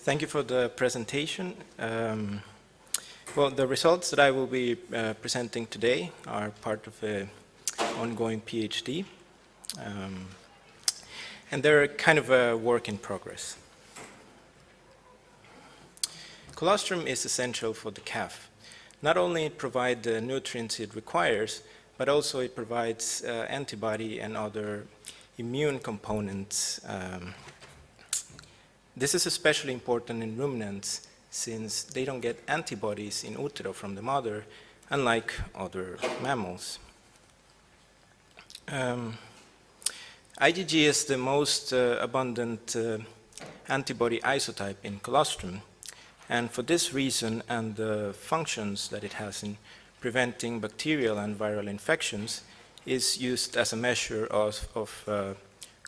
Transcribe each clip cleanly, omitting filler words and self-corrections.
Thank you for the presentation. Well, the results that I will be presenting today are part of an ongoing PhD, and they're kind of a work in progress. Colostrum is essential for the calf. Not only it provides the nutrients it requires, but also it provides antibody and other immune components. This is especially important in ruminants since they don't get antibodies in utero from the mother, unlike other mammals. IgG is the most abundant antibody isotype in colostrum, and for this reason and the functions that it has in preventing bacterial and viral infections is used as a measure of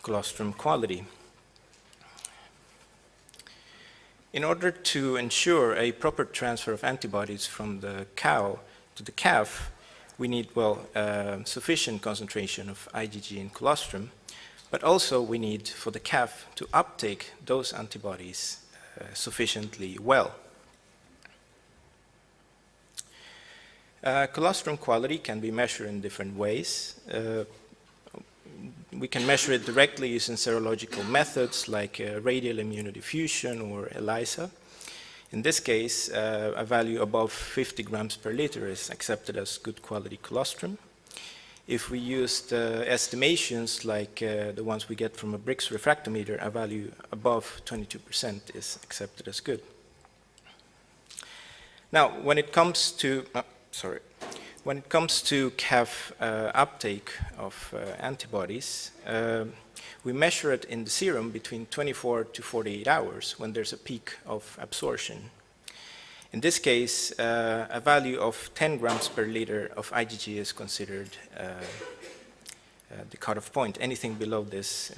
colostrum quality. In order to ensure a proper transfer of antibodies from the cow to the calf, we need, sufficient concentration of IgG in colostrum, but also we need for the calf to uptake those antibodies sufficiently well. Colostrum quality can be measured in different ways. We can measure it directly using serological methods like radial immunodiffusion or ELISA. In this case, a value above 50 grams per liter is accepted as good quality colostrum. If we used estimations like the ones we get from a Brix refractometer, a value above 22% is accepted as good. Now, when it comes to calf uptake of antibodies, we measure it in the serum between 24 to 48 hours when there's a peak of absorption. In this case, a value of 10 grams per liter of IgG is considered the cutoff point. Anything below this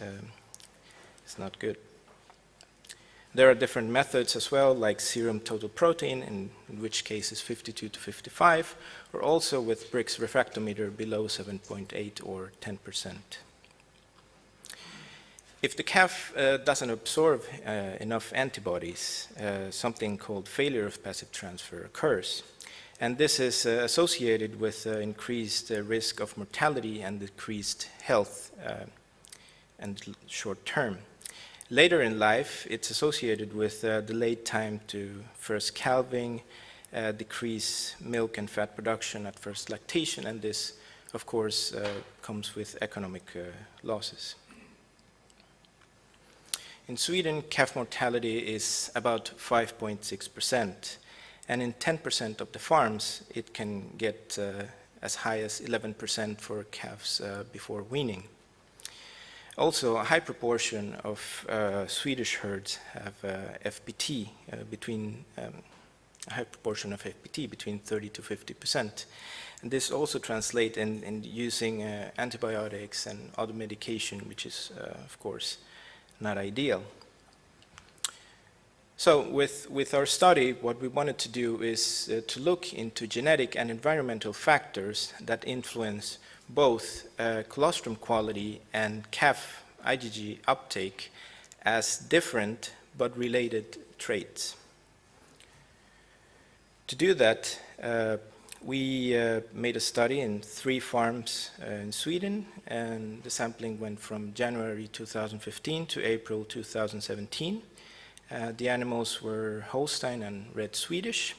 is not good. There are different methods as well, like serum total protein, in which case is 52 to 55, or also with Brix refractometer below 7.8 or 10%. If the calf doesn't absorb enough antibodies, something called failure of passive transfer occurs. And this is associated with increased risk of mortality and decreased health and short term. Later in life, it's associated with delayed time to first calving, decreased milk and fat production at first lactation, and this, of course, comes with economic losses. In Sweden, calf mortality is about 5.6%, and in 10% of the farms, it can get as high as 11% for calves before weaning. Also, a high proportion of Swedish herds have FPT between 30 to 50%. And this also translates in using antibiotics and other medication, which is, of course, not ideal. So with our study, what we wanted to do is to look into genetic and environmental factors that influence both colostrum quality and calf IgG uptake as different but related traits. To do that, we made a study in 3 farms in Sweden, and the sampling went from January 2015 to April 2017. The animals were Holstein and Red Swedish.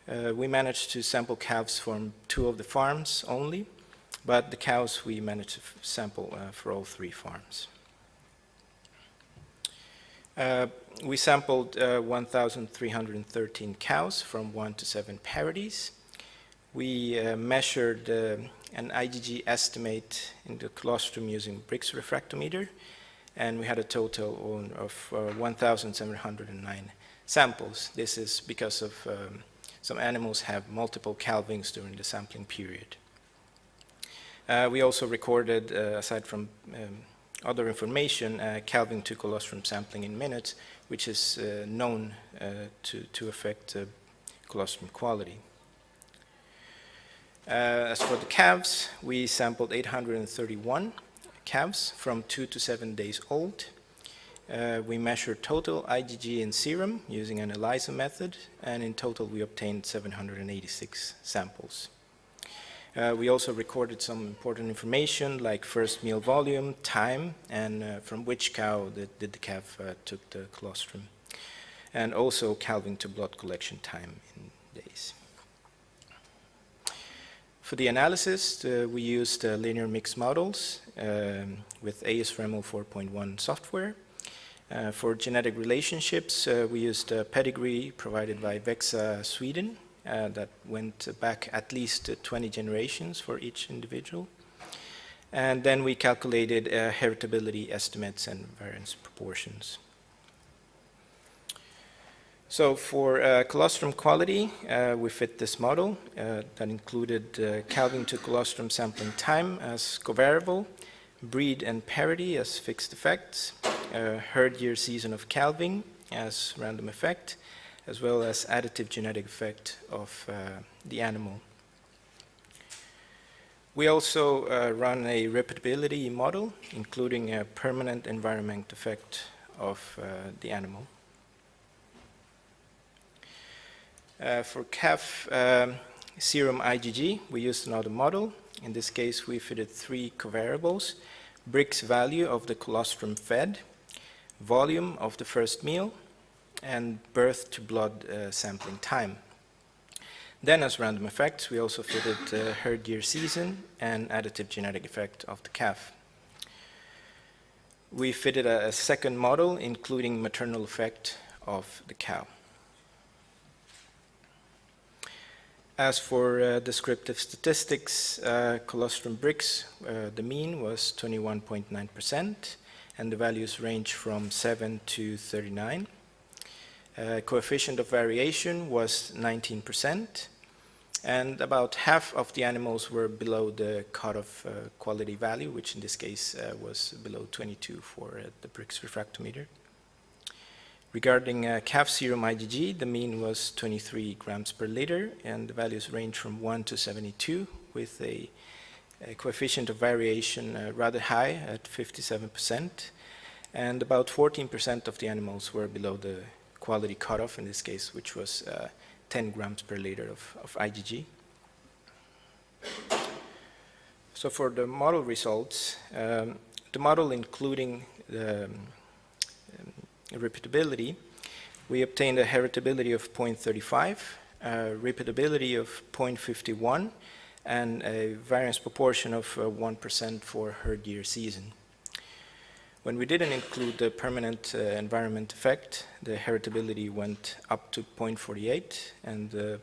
We managed to sample calves from 2 of the farms only, but the cows we managed to sample for all 3 farms. We sampled 1,313 cows from 1 to 7 parities. We measured an IgG estimate in the colostrum using Brix refractometer, and we had a total of 1,709 samples. This is because of some animals have multiple calvings during the sampling period. We also recorded, aside from other information, calving to colostrum sampling in minutes, which is known to affect colostrum quality. As for the calves, we sampled 831 calves from 2 to 7 days old. we measured total IgG in serum using an ELISA method, and in total we obtained 786 samples. We also recorded some important information like first meal volume, time, and from which cow did the calf took the colostrum, and also calving to blood collection time in days. For the analysis, we used linear mixed models with ASREML 4.1 software. For genetic relationships, we used a pedigree provided by Vexa Sweden that went back at least 20 generations for each individual. And then we calculated heritability estimates and variance proportions. So for colostrum quality, we fit this model that included calving to colostrum sampling time as covariable, breed and parity as fixed effects, herd year season of calving as random effect, as well as additive genetic effect of the animal. We also run a repeatability model, including a permanent environment effect of the animal. For calf serum IgG, we used another model. In this case, we fitted 3 covariables: Brix value of the colostrum fed, volume of the first meal, and birth to blood sampling time. Then, as random effects, we also fitted herd year season and additive genetic effect of the calf. We fitted a second model, including maternal effect of the cow. As for descriptive statistics, colostrum Brix, the mean was 21.9%, and the values range from 7 to 39. Coefficient of variation was 19%, and about half of the animals were below the cutoff quality value, which in this case was below 22 for the Brix refractometer. Regarding calf serum IgG, the mean was 23 grams per liter, and the values range from 1 to 72, with a coefficient of variation rather high at 57%, and about 14% of the animals were below the quality cutoff in this case, which was 10 grams per liter of IgG. So for the model results, the model including the repeatability, we obtained a heritability of 0.35, repeatability of 0.51, and a variance proportion of 1% for herd year season. When we didn't include the permanent environment effect, the heritability went up to 0.48, and the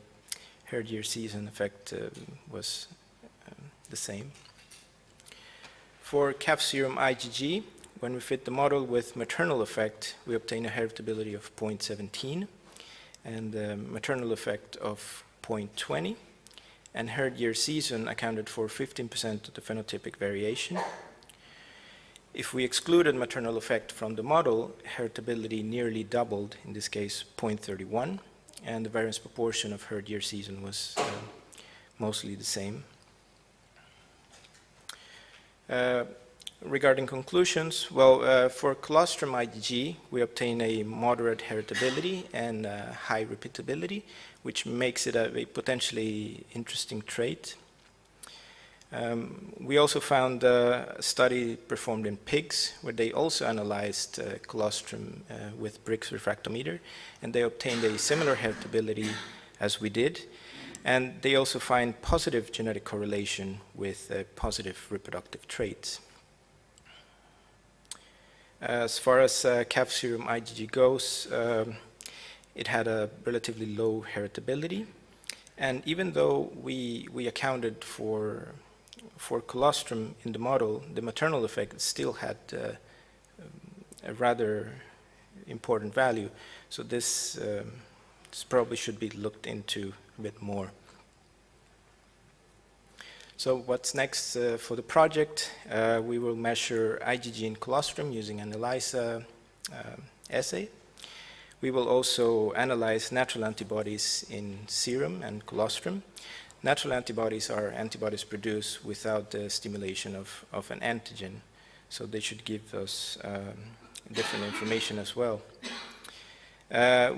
herd year season effect was the same. For calf serum IgG, when we fit the model with maternal effect, we obtain a heritability of 0.17 and a maternal effect of 0.20, and herd year season accounted for 15% of the phenotypic variation. If we excluded maternal effect from the model, heritability nearly doubled, in this case 0.31, and the variance proportion of herd year season was mostly the same. Regarding conclusions, well, for colostrum IgG, we obtain a moderate heritability and high repeatability, which makes it a potentially interesting trait. We also found a study performed in pigs where they also analyzed colostrum with Brix refractometer, and they obtained a similar heritability as we did, and they also find positive genetic correlation with positive reproductive traits. As far as calf serum IgG goes, it had a relatively low heritability, and even though we accounted for colostrum in the model, the maternal effect still had a rather important value, so this probably should be looked into a bit more. So what's next for the project? We will measure IgG in colostrum using an ELISA assay. We will also analyze natural antibodies in serum and colostrum. Natural antibodies are antibodies produced without the stimulation of an antigen, so they should give us different information as well.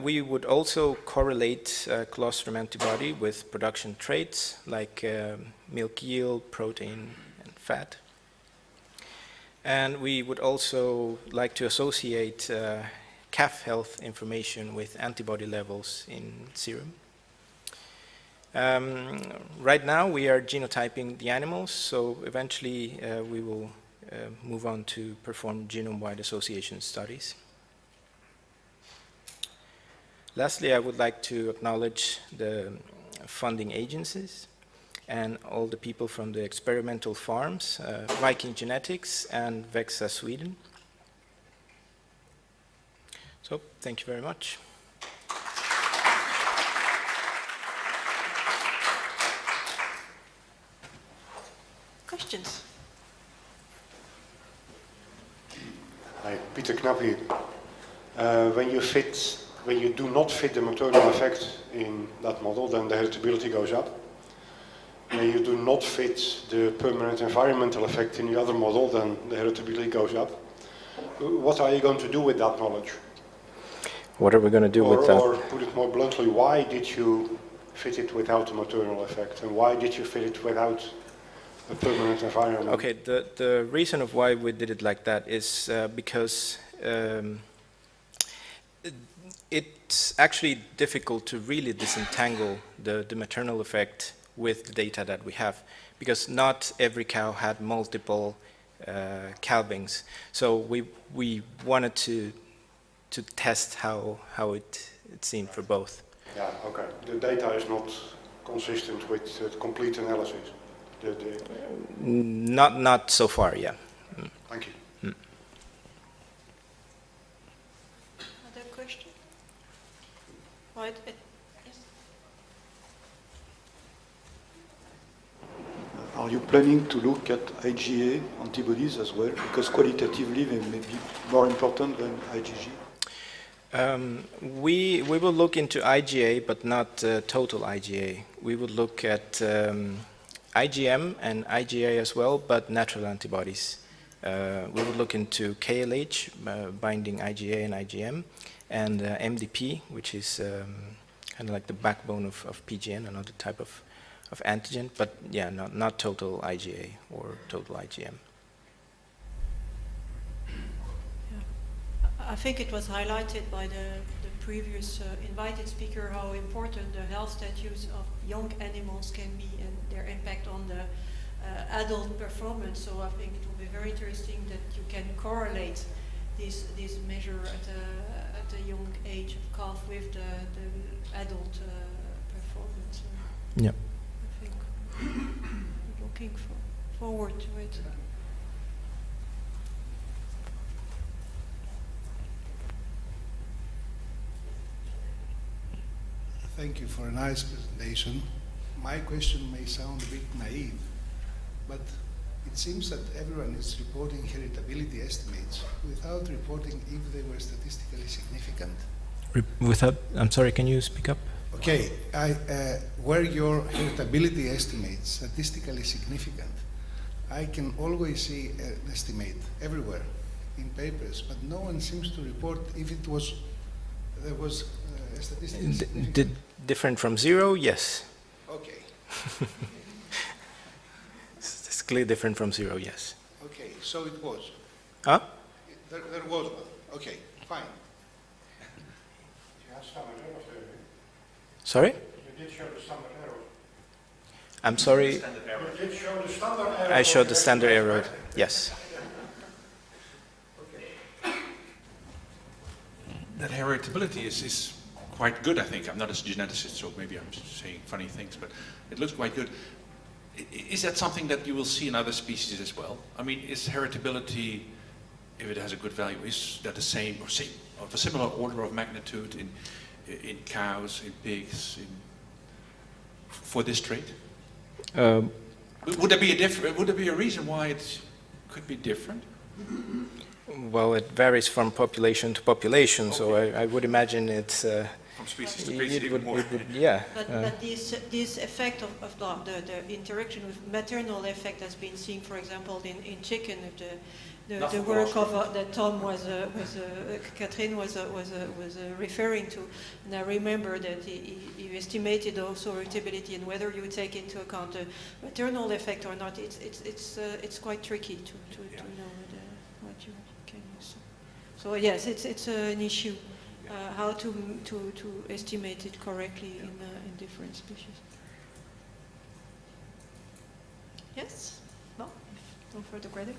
We would also correlate colostrum antibody with production traits like milk yield, protein, and fat. And we would also like to associate calf health information with antibody levels in serum. Right now we are genotyping the animals, so eventually we will move on to perform genome-wide association studies. Lastly, I would like to acknowledge the funding agencies and all the people from the experimental farms, Viking Genetics and Vexa Sweden. So, thank you very much. Questions? Hi, Peter Knap here. When you do not fit the maternal effect in that model, then the heritability goes up. When you do not fit the permanent environmental effect in the other model, then the heritability goes up. What are you going to do with that knowledge? What are we going to do with that? Or put it more bluntly, why did you fit it without the maternal effect? And why did you fit it without a permanent environment? Okay, the reason of why we did it like that is because it's actually difficult to really disentangle the maternal effect with the data that we have, because not every cow had multiple calvings. So we wanted to test how it seemed for both. Yeah, okay. The data is not consistent with complete analysis. Not so far, yeah. Thank you. Other question? Right. Yes. Are you planning to look at IgA antibodies as well? Because qualitatively they may be more important than IgG. We will look into IgA, but not total IgA. We would look at IgM and IgA as well, but natural antibodies. We would look into KLH, binding IgA and IgM, and MDP, which is kind of like the backbone of PGN, another type of antigen, but yeah, not total IgA or total IgM. I think it was highlighted by the previous invited speaker how important the health status of young animals can be and their impact on the adult performance. So I think it will be very interesting that you can correlate this measure at a young age of calf with the adult performance. Yeah. I think looking forward to it. Thank you for a nice presentation. My question may sound a bit naive, but it seems that everyone is reporting heritability estimates without reporting if they were statistically significant. I'm sorry, can you speak up? Okay, were your heritability estimates statistically significant? I can always see an estimate everywhere in papers, but no one seems to report if there was statistically significant. Different from zero? Yes. Okay. It's clearly different from zero, yes. Okay, so it was. Huh? There was one. Okay, fine. Sorry? You did show the standard error. I'm sorry. You did show the standard error. I showed the standard error, yes. That heritability is quite good, I think. I'm not a geneticist, so maybe I'm saying funny things, but it looks quite good. Is that something that you will see in other species as well? I mean, is heritability, if it has a good value, is that the same or same of a similar order of magnitude in cows, in pigs, for this trait? Would there be a reason why it could be different? Well, it varies from population to population, so I would imagine it's from species to It species even would, more. yeah. But this effect of the interaction with maternal effect has been seen, for example, in chicken. The work of that Tom Catherine was referring to, and I remember that he estimated also irritability, and whether you take into account the maternal effect or not, it's quite tricky to know what you can use. So yes, it's an issue how to estimate it correctly in different species. Yes. No further credit.